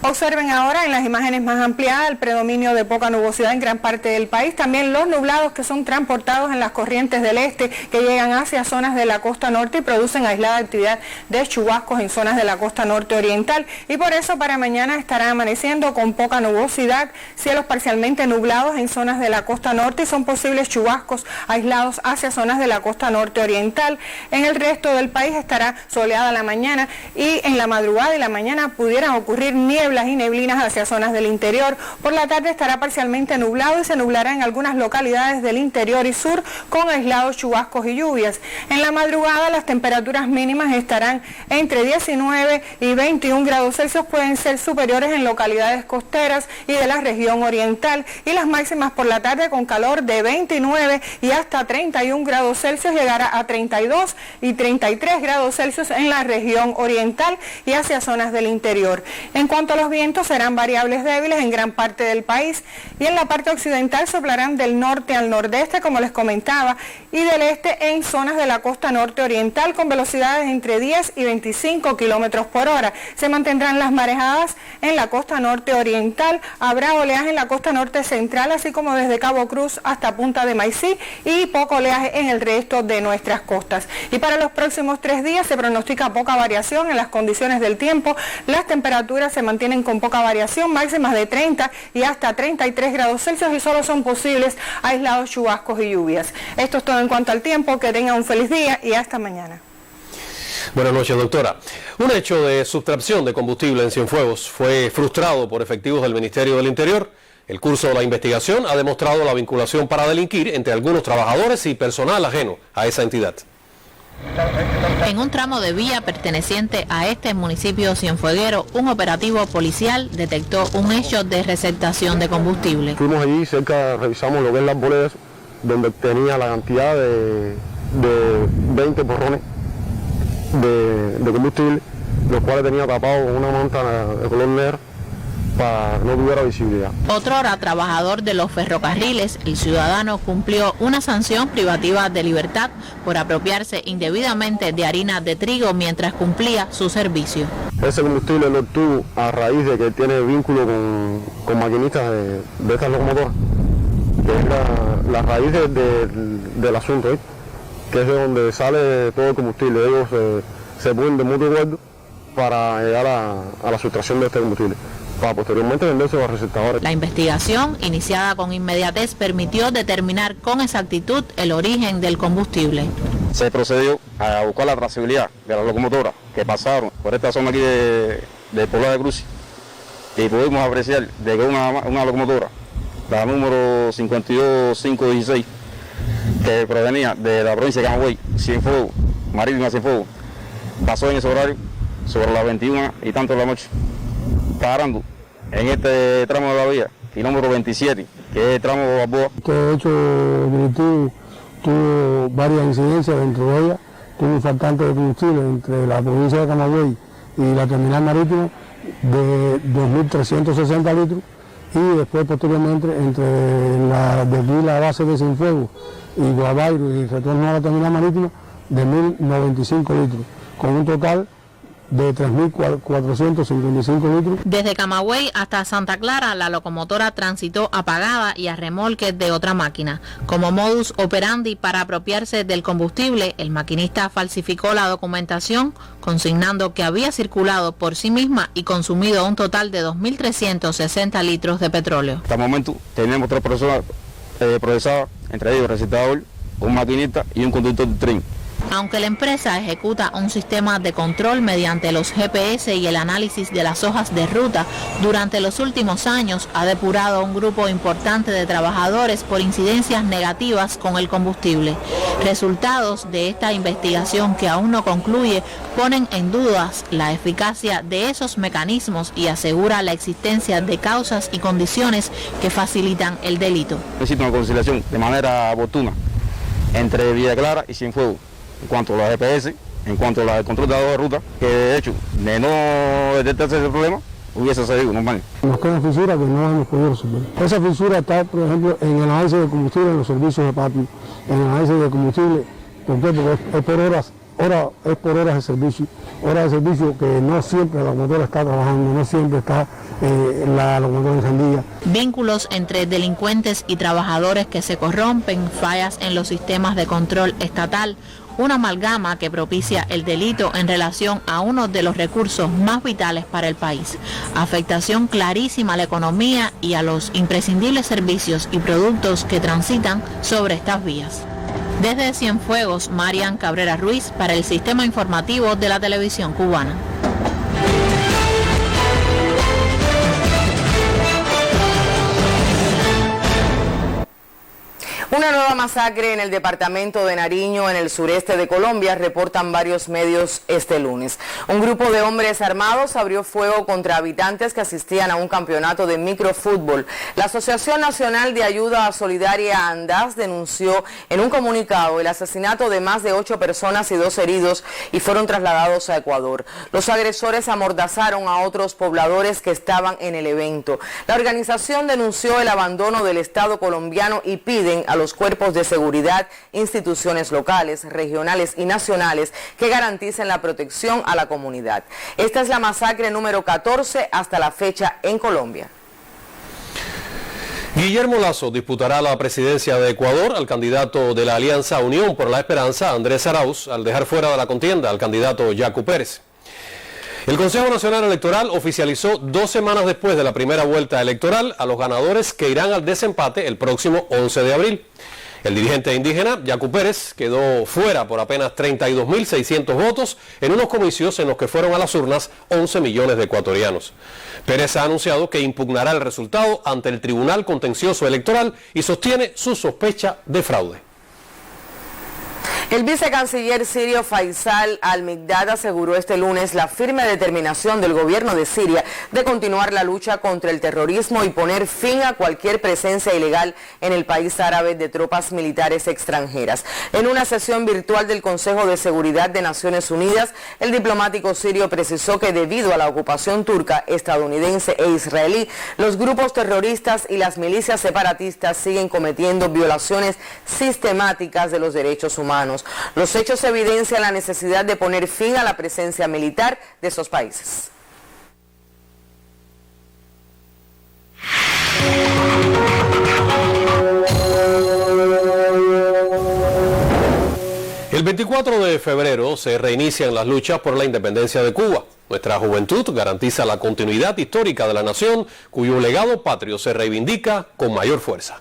Observen ahora en las imágenes más ampliadas el predominio de poca nubosidad en gran parte del país. También los nublados que son transportados en las corrientes del este que llegan hacia zonas de la costa norte y producen aislada actividad de chubascos en zonas de la costa norte oriental. Y por eso para mañana estará amaneciendo con poca nubosidad, cielos parcialmente nublados en zonas de la costa norte y son posibles chubascos aislados hacia zonas de la costa norte oriental. En el resto del país estará soleada la mañana y en la madrugada y la mañana pudieran ocurrir nieblas y neblinas hacia zonas del interior. Por la tarde estará parcialmente nublado y se nublará en algunas localidades del interior y sur con aislados chubascos y lluvias. En la madrugada las temperaturas mínimas estarán entre 19 y 21 grados Celsius, pueden ser superiores en localidades costeras y de la región oriental, y las máximas por la tarde con calor de 29 y hasta 31 grados Celsius llegará a 32 y 33 grados Celsius en la región oriental y hacia zonas del interior. En cuanto a los vientos, serán variables débiles en gran parte del país y en la parte occidental soplarán del norte al nordeste, como les comentaba, y del este en zonas de la costa norte oriental con velocidades entre 10 y 25 kilómetros por hora. Se mantendrán las marejadas en la costa norte oriental, habrá oleaje en la costa norte central, así como desde Cabo Cruz hasta Punta de Maicí, y poco oleaje en el resto de nuestras costas. Y para los próximos 3 días se pronostica poca variación en las condiciones del tiempo. Las temperaturas se mantienen con poca variación, máximas de 30 y hasta 33 grados Celsius y solo son posibles aislados chubascos y lluvias. Esto es todo en cuanto al tiempo. Que tengan un feliz día y hasta mañana. Buenas noches, doctora. Un hecho de sustracción de combustible en Cienfuegos fue frustrado por efectivos del Ministerio del Interior. El curso de la investigación ha demostrado la vinculación para delinquir entre algunos trabajadores y personal ajeno a esa entidad. En un tramo de vía perteneciente a este municipio cienfueguero, un operativo policial detectó un hecho de receptación de combustible. Fuimos allí, cerca revisamos lo que es las boletas, donde tenía la cantidad de 20 porrones de combustible, los cuales tenía tapado con una manta de color negro para que no tuviera visibilidad. Otrora trabajador de los ferrocarriles, el ciudadano cumplió una sanción privativa de libertad por apropiarse indebidamente de harina de trigo mientras cumplía su servicio. Ese combustible lo obtuvo a raíz de que tiene vínculo con maquinistas de estas locomotoras, que es la raíz del asunto, que es de donde sale todo el combustible. Ellos se ponen de mutuo acuerdo para llegar a la sustracción de este combustible, para posteriormente venderse a los receptadores. La investigación, iniciada con inmediatez, permitió determinar con exactitud el origen del combustible. Se procedió a buscar la trazabilidad de las locomotoras que pasaron por esta zona aquí del Poblado de Cruz, y pudimos apreciar de que una locomotora, la número 52516, que provenía de la provincia de Camagüey, Cienfuegos, Marítima Cienfuegos, pasó en ese horario sobre las 21 y tanto de la noche, parando en este tramo de la vía, kilómetro 27, que es el tramo de Balboa. Este hecho delictivo tuvo varias incidencias, dentro de ellas tuvo un faltante de combustible entre la provincia de Camagüey y la terminal marítima de 2.360 litros, y después posteriormente de aquí la base de Cienfuegos y Guabairo y retorno a la terminal marítima de 1.095 litros, con un total de 3.455 litros. Desde Camagüey hasta Santa Clara, la locomotora transitó apagada y a remolque de otra máquina. Como modus operandi para apropiarse del combustible, el maquinista falsificó la documentación, consignando que había circulado por sí misma y consumido un total de 2.360 litros de petróleo. Hasta el momento tenemos 3 personas procesadas, entre ellos el recitador, un maquinista y un conductor de tren. Aunque la empresa ejecuta un sistema de control mediante los GPS y el análisis de las hojas de ruta, durante los últimos años ha depurado un grupo importante de trabajadores por incidencias negativas con el combustible. Resultados de esta investigación, que aún no concluye, ponen en dudas la eficacia de esos mecanismos y asegura la existencia de causas y condiciones que facilitan el delito. Necesita una conciliación de manera oportuna entre Villa Clara y Cienfuegos, en cuanto a los GPS, en cuanto a la control de ruta, que de hecho, de no detectarse ese problema, hubiese salido normal. Nos quedan fisuras que no hemos podido resolver. Esa fisura está, por ejemplo, en el análisis de combustible en los servicios de patio, en el análisis de combustible. ¿Por qué? Porque es por horas de servicio que no siempre la locomotora está trabajando, no siempre está la locomotora encendida. Vínculos entre delincuentes y trabajadores que se corrompen, fallas en los sistemas de control estatal, una amalgama que propicia el delito en relación a uno de los recursos más vitales para el país. Afectación clarísima a la economía y a los imprescindibles servicios y productos que transitan sobre estas vías. Desde Cienfuegos, Marian Cabrera Ruiz para el Sistema Informativo de la Televisión Cubana. Una nueva masacre en el departamento de Nariño, en el sureste de Colombia, reportan varios medios este lunes. Un grupo de hombres armados abrió fuego contra habitantes que asistían a un campeonato de microfútbol. La Asociación Nacional de Ayuda Solidaria ANDAS denunció en un comunicado el asesinato de más de 8 personas y 2 heridos y fueron trasladados a Ecuador. Los agresores amordazaron a otros pobladores que estaban en el evento. La organización denunció el abandono del Estado colombiano y piden a los cuerpos de seguridad, instituciones locales, regionales y nacionales que garanticen la protección a la comunidad. Esta es la masacre número 14 hasta la fecha en Colombia. Guillermo Lasso disputará la presidencia de Ecuador al candidato de la Alianza Unión por la Esperanza, Andrés Arauz, al dejar fuera de la contienda al candidato Yacu Pérez. El Consejo Nacional Electoral oficializó 2 semanas después de la primera vuelta electoral a los ganadores que irán al desempate el próximo 11 de abril. El dirigente indígena, Yacu Pérez, quedó fuera por apenas 32.600 votos en unos comicios en los que fueron a las urnas 11 millones de ecuatorianos. Pérez ha anunciado que impugnará el resultado ante el Tribunal Contencioso Electoral y sostiene su sospecha de fraude. El vicecanciller sirio Faisal al-Mikdad aseguró este lunes la firme determinación del gobierno de Siria de continuar la lucha contra el terrorismo y poner fin a cualquier presencia ilegal en el país árabe de tropas militares extranjeras. En una sesión virtual del Consejo de Seguridad de Naciones Unidas, el diplomático sirio precisó que debido a la ocupación turca, estadounidense e israelí, los grupos terroristas y las milicias separatistas siguen cometiendo violaciones sistemáticas de los derechos humanos. Los hechos evidencian la necesidad de poner fin a la presencia militar de esos países. El 24 de febrero se reinician las luchas por la independencia de Cuba. Nuestra juventud garantiza la continuidad histórica de la nación, cuyo legado patrio se reivindica con mayor fuerza.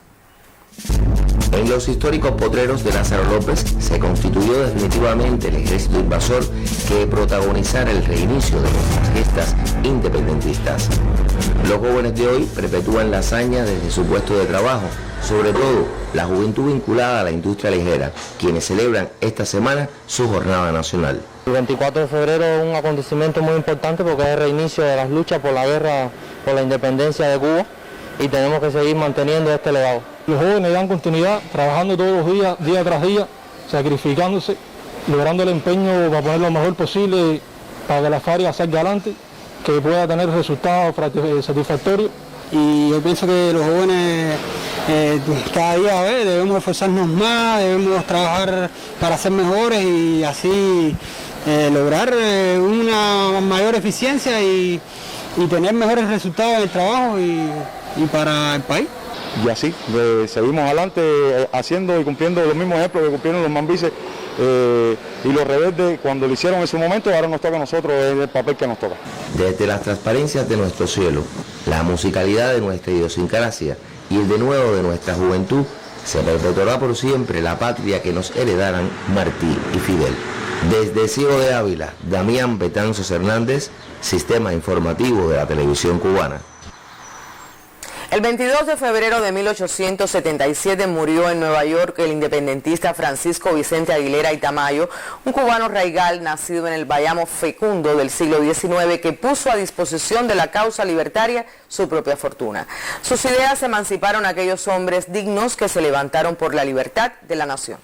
En los históricos potreros de Lázaro López se constituyó definitivamente el ejército invasor que protagonizara el reinicio de nuestras gestas independentistas. Los jóvenes de hoy perpetúan la hazaña desde su puesto de trabajo, sobre todo la juventud vinculada a la industria ligera, quienes celebran esta semana su jornada nacional. El 24 de febrero es un acontecimiento muy importante porque es el reinicio de las luchas por la guerra por la independencia de Cuba y tenemos que seguir manteniendo este legado. Los jóvenes dan continuidad, trabajando todos los días, día tras día, sacrificándose, logrando el empeño para poner lo mejor posible para que la FARC salga adelante, que pueda tener resultados satisfactorios. Y yo pienso que los jóvenes cada día debemos esforzarnos más, debemos trabajar para ser mejores y así lograr una mayor eficiencia y tener mejores resultados en el trabajo y para el país. Y así seguimos adelante haciendo y cumpliendo los mismos ejemplos que cumplieron los mambises y los rebeldes cuando lo hicieron en su momento. Ahora nos toca a nosotros, es el papel que nos toca. Desde las transparencias de nuestro cielo, la musicalidad de nuestra idiosincrasia y el denuedo de nuestra juventud, se perpetuará por siempre la patria que nos heredaran Martí y Fidel. Desde Ciego de Ávila, Damián Betanzos Hernández, Sistema Informativo de la Televisión Cubana. El 22 de febrero de 1877 murió en Nueva York el independentista Francisco Vicente Aguilera y Tamayo, un cubano raigal nacido en el Bayamo fecundo del siglo XIX que puso a disposición de la causa libertaria su propia fortuna. Sus ideas emanciparon a aquellos hombres dignos que se levantaron por la libertad de la nación.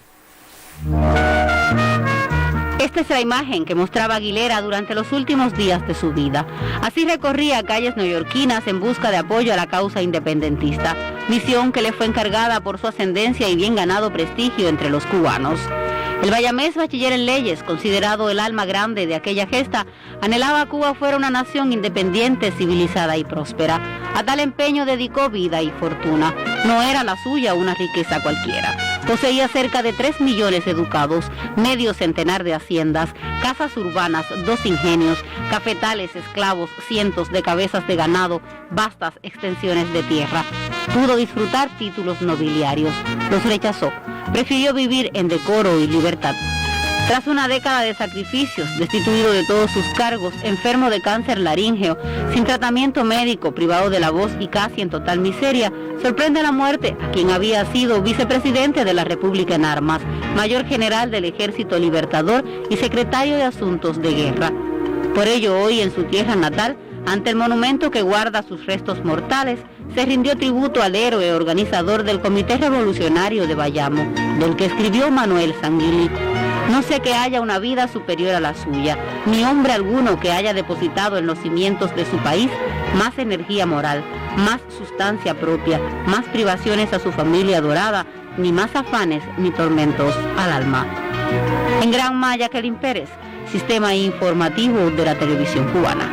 Esta es la imagen que mostraba Aguilera durante los últimos días de su vida. Así recorría calles neoyorquinas en busca de apoyo a la causa independentista, misión que le fue encargada por su ascendencia y bien ganado prestigio entre los cubanos. El bayamés bachiller en leyes, considerado el alma grande de aquella gesta, anhelaba que Cuba fuera una nación independiente, civilizada y próspera. A tal empeño dedicó vida y fortuna. No era la suya una riqueza cualquiera. Poseía cerca de 3 millones de ducados, medio centenar de haciendas, casas urbanas, 2 ingenios, cafetales, esclavos, cientos de cabezas de ganado, vastas extensiones de tierra. Pudo disfrutar títulos nobiliarios. Los rechazó. Prefirió vivir en decoro y libertad. Tras una década de sacrificios, destituido de todos sus cargos, enfermo de cáncer laríngeo, sin tratamiento médico, privado de la voz y casi en total miseria, sorprende la muerte a quien había sido vicepresidente de la República en armas, mayor general del Ejército Libertador y secretario de Asuntos de Guerra. Por ello, hoy en su tierra natal, ante el monumento que guarda sus restos mortales, se rindió tributo al héroe organizador del Comité Revolucionario de Bayamo, del que escribió Manuel Sanguilí. No sé que haya una vida superior a la suya, ni hombre alguno que haya depositado en los cimientos de su país más energía moral, más sustancia propia, más privaciones a su familia adorada, ni más afanes ni tormentos al alma. En Granma, Jacqueline Pérez, Sistema Informativo de la Televisión Cubana.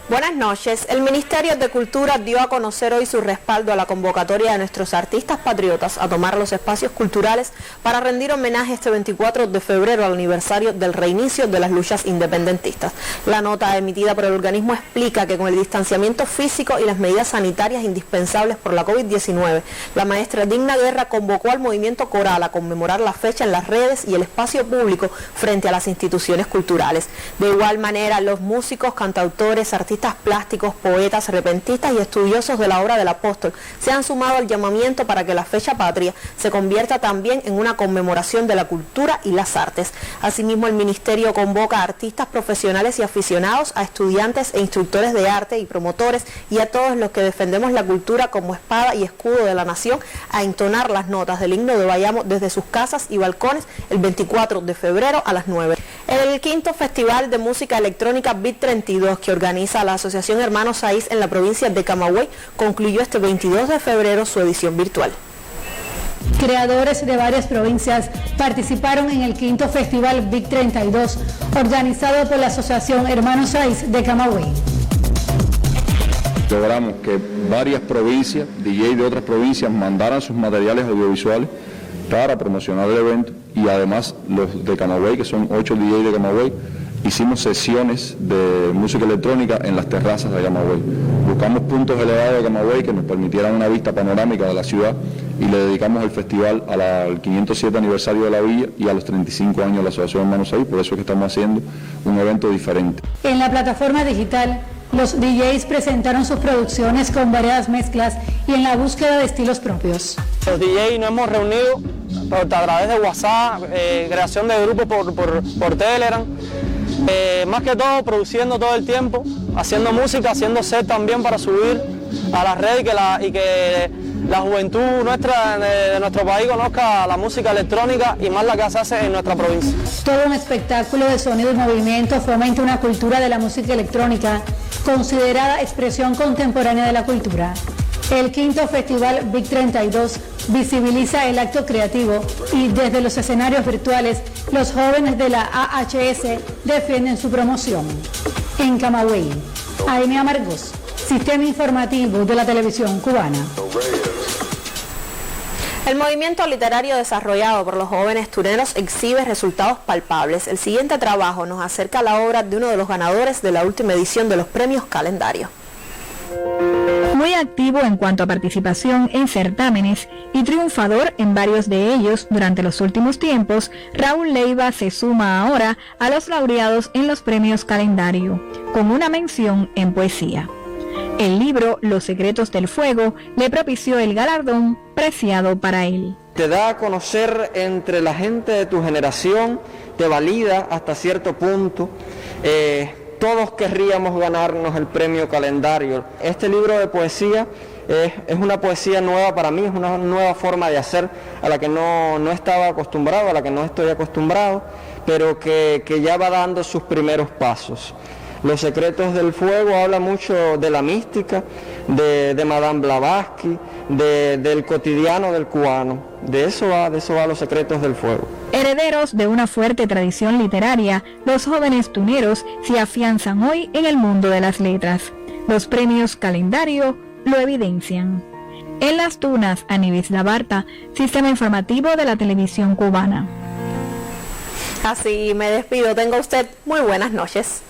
Buenas noches. El Ministerio de Cultura dio a conocer hoy su respaldo a la convocatoria de nuestros artistas patriotas a tomar los espacios culturales para rendir homenaje este 24 de febrero al aniversario del reinicio de las luchas independentistas. La nota emitida por el organismo explica que con el distanciamiento físico y las medidas sanitarias indispensables por la COVID-19, la maestra Digna Guerra convocó al movimiento coral a conmemorar la fecha en las redes y el espacio público frente a las instituciones culturales. De igual manera, los músicos, cantautores, artistas plásticos, poetas, repentistas y estudiosos de la obra del apóstol se han sumado al llamamiento para que la fecha patria se convierta también en una conmemoración de la cultura y las artes. Asimismo, el ministerio convoca a artistas profesionales y aficionados, a estudiantes e instructores de arte y promotores y a todos los que defendemos la cultura como espada y escudo de la nación a entonar las notas del himno de Bayamo desde sus casas y balcones el 24 de febrero a las 9. El quinto Festival de Música Electrónica Beat 32 que organiza la Asociación Hermanos Saiz en la provincia de Camagüey concluyó este 22 de febrero su edición virtual. Creadores de varias provincias participaron en el quinto Festival Beat 32 organizado por la Asociación Hermanos Saiz de Camagüey. Logramos que varias provincias, DJ de otras provincias, mandaran sus materiales audiovisuales para promocionar el evento y además los de Camagüey, que son 8 DJ de Camagüey, hicimos sesiones de música electrónica en las terrazas de Camagüey. Buscamos puntos elevados de Camagüey que nos permitieran una vista panorámica de la ciudad y le dedicamos el festival al 507 aniversario de la villa y a los 35 años de la Asociación Hermanos Saiz, por eso es que estamos haciendo un evento diferente. En la plataforma digital, los DJs presentaron sus producciones con variadas mezclas y en la búsqueda de estilos propios. Los DJs nos hemos reunido a través de WhatsApp, creación de grupos por Telegram, más que todo produciendo todo el tiempo, haciendo música, haciendo set también para subir a las redes y que la juventud nuestra de nuestro país conozca la música electrónica y más la que se hace en nuestra provincia. Todo un espectáculo de sonido y movimiento fomenta una cultura de la música electrónica considerada expresión contemporánea de la cultura. El quinto Festival Beat 32 visibiliza el acto creativo y desde los escenarios virtuales los jóvenes de la AHS defienden su promoción. En Camagüey, Aime Amargos, Sistema Informativo de la Televisión Cubana. El movimiento literario desarrollado por los jóvenes tuneros exhibe resultados palpables. El siguiente trabajo nos acerca a la obra de uno de los ganadores de la última edición de los premios Calendario. Muy activo en cuanto a participación en certámenes y triunfador en varios de ellos durante los últimos tiempos, Raúl Leiva se suma ahora a los laureados en los premios Calendario, con una mención en poesía. El libro Los Secretos del Fuego le propició el galardón preciado para él. Te da a conocer entre la gente de tu generación, te valida hasta cierto punto, todos querríamos ganarnos el premio Calendario. Este libro de poesía es una poesía nueva para mí, es una nueva forma de hacer a la que no estaba acostumbrado, a la que no estoy acostumbrado, pero que ya va dando sus primeros pasos. Los secretos del fuego habla mucho de la mística, de Madame Blavatsky, del cotidiano del cubano. De eso va Los secretos del fuego. Herederos de una fuerte tradición literaria, los jóvenes tuneros se afianzan hoy en el mundo de las letras. Los premios Calendario lo evidencian. En Las Tunas, Anivis Labarta, Sistema Informativo de la Televisión Cubana. Así me despido. Tenga usted muy buenas noches.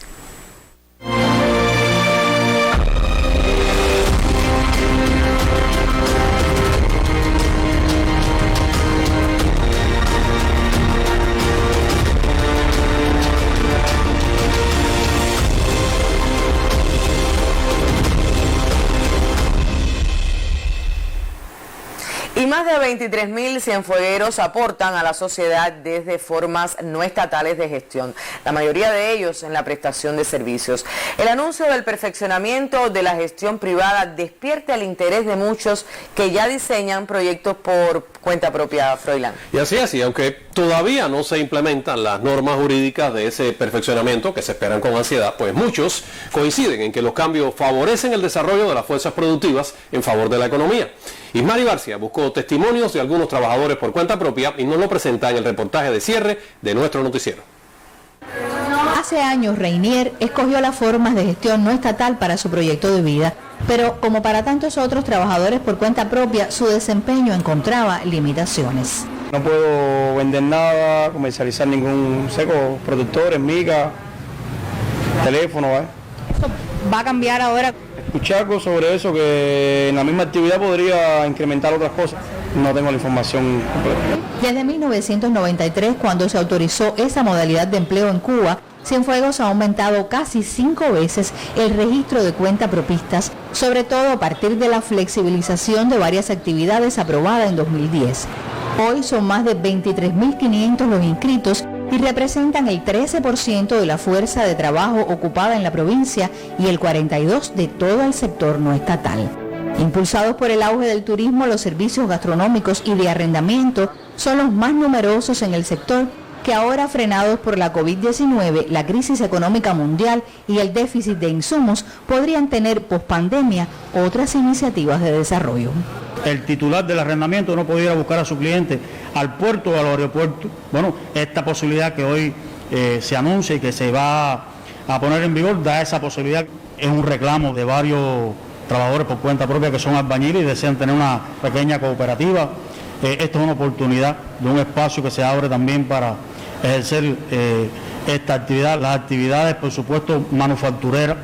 Y más de 23.000 cienfuegueros aportan a la sociedad desde formas no estatales de gestión, la mayoría de ellos en la prestación de servicios. El anuncio del perfeccionamiento de la gestión privada despierta el interés de muchos que ya diseñan proyectos por cuenta propia, Froilán. Y así es, y aunque todavía no se implementan las normas jurídicas de ese perfeccionamiento que se esperan con ansiedad, pues muchos coinciden en que los cambios favorecen el desarrollo de las fuerzas productivas en favor de la economía. Ismari Barcia buscó testimonios de algunos trabajadores por cuenta propia y nos lo presenta en el reportaje de cierre de nuestro noticiero. Hace años Reinier escogió las formas de gestión no estatal para su proyecto de vida, pero como para tantos otros trabajadores por cuenta propia, su desempeño encontraba limitaciones. No puedo vender nada, comercializar ningún seco, productores, migas, teléfono. ¿Esto va a cambiar ahora? Escuché algo sobre eso, que en la misma actividad podría incrementar otras cosas. No tengo la información completa. Desde 1993, cuando se autorizó esa modalidad de empleo en Cuba, Cienfuegos ha aumentado casi 5 veces el registro de cuentapropistas, sobre todo a partir de la flexibilización de varias actividades aprobada en 2010. Hoy son más de 23.500 los inscritos y representan el 13% de la fuerza de trabajo ocupada en la provincia y el 42% de todo el sector no estatal. Impulsados por el auge del turismo, los servicios gastronómicos y de arrendamiento son los más numerosos en el sector, que ahora, frenados por la COVID-19, la crisis económica mundial y el déficit de insumos, podrían tener pospandemia otras iniciativas de desarrollo. El titular del arrendamiento no pudiera buscar a su cliente al puerto o al aeropuerto. Bueno, esta posibilidad que hoy se anuncia y que se va a poner en vigor da esa posibilidad. Es un reclamo de varios trabajadores por cuenta propia que son albañiles y desean tener una pequeña cooperativa. Esto es una oportunidad de un espacio que se abre también para ejercer esta actividad, las actividades, por supuesto, manufactureras,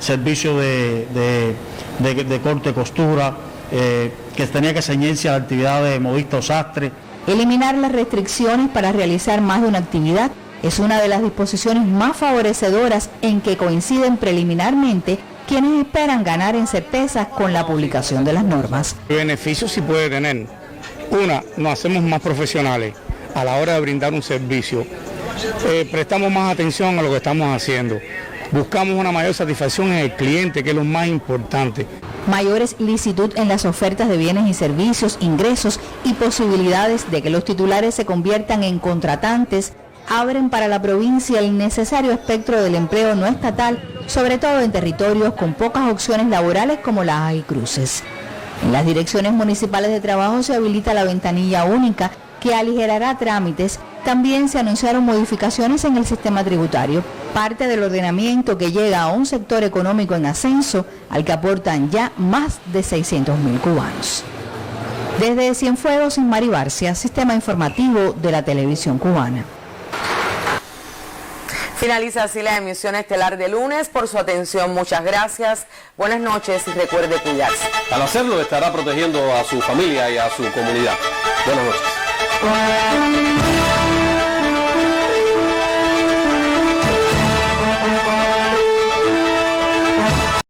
servicios de corte, costura, que tenía que ceñirse a la actividad de modista o sastre. Eliminar las restricciones para realizar más de una actividad es una de las disposiciones más favorecedoras en que coinciden preliminarmente quienes esperan ganar en certezas con la publicación de las normas. Beneficios sí puede tener. Una, nos hacemos más profesionales a la hora de brindar un servicio. Prestamos más atención a lo que estamos haciendo. Buscamos una mayor satisfacción en el cliente, que es lo más importante. Mayores licitud en las ofertas de bienes y servicios, ingresos y posibilidades de que los titulares se conviertan en contratantes abren para la provincia el necesario espectro del empleo no estatal, sobre todo en territorios con pocas opciones laborales como las hay cruces. En las direcciones municipales de trabajo se habilita la ventanilla única que aligerará trámites. También se anunciaron modificaciones en el sistema tributario, parte del ordenamiento que llega a un sector económico en ascenso al que aportan ya más de 600.000 cubanos. Desde Cienfuegos, Ismari Barcia, Sistema Informativo de la Televisión Cubana. Finaliza así la emisión estelar de lunes. Por su atención, muchas gracias. Buenas noches y recuerde cuidarse. Al hacerlo estará protegiendo a su familia y a su comunidad. Buenas noches.